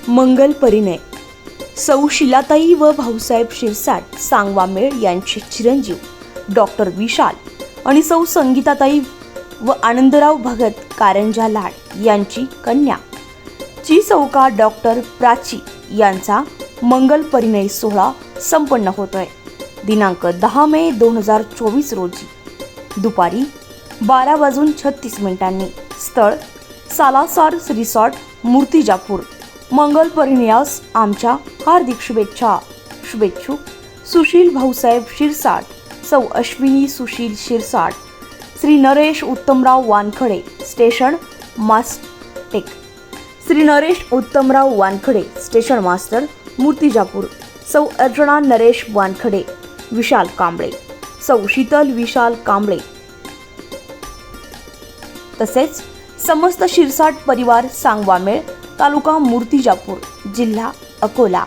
मंगल परिणय सौ शिलाताई व भाऊसाहेब शिरसाट सांगवामेळ यांचे चिरंजीव डॉक्टर विशाल आणि सौ संगीताताई व आनंदराव भगत कारंजा लाड यांची कन्या ची सौका डॉक्टर प्राची यांचा मंगल परिणय सोहळा संपन्न होतोय। दिनांक 10 मे 2024 रोजी दुपारी 12:36 स्थळ सालासर रिसॉर्ट मूर्तिजापूर। मंगल परिणयास आमच्या हार्दिक शुभेच्छा। शुभेच्छुक सुशील भाऊसाहेब शिरसाट, सौ Ashwini Sushil Shirsat, Shri Naresh Uttamrao Wankhade station master, Shri Naresh Uttamrao Wankhade station master Murtijapur, सौ अर्चना नरेश वानखडे विशाल कांबळे, सौ शीतल विशाल कांबळे तसेच समस्त शिरसाट परिवार सांगवामेळ तालुका मूर्तिजापूर जिल्हा अकोला।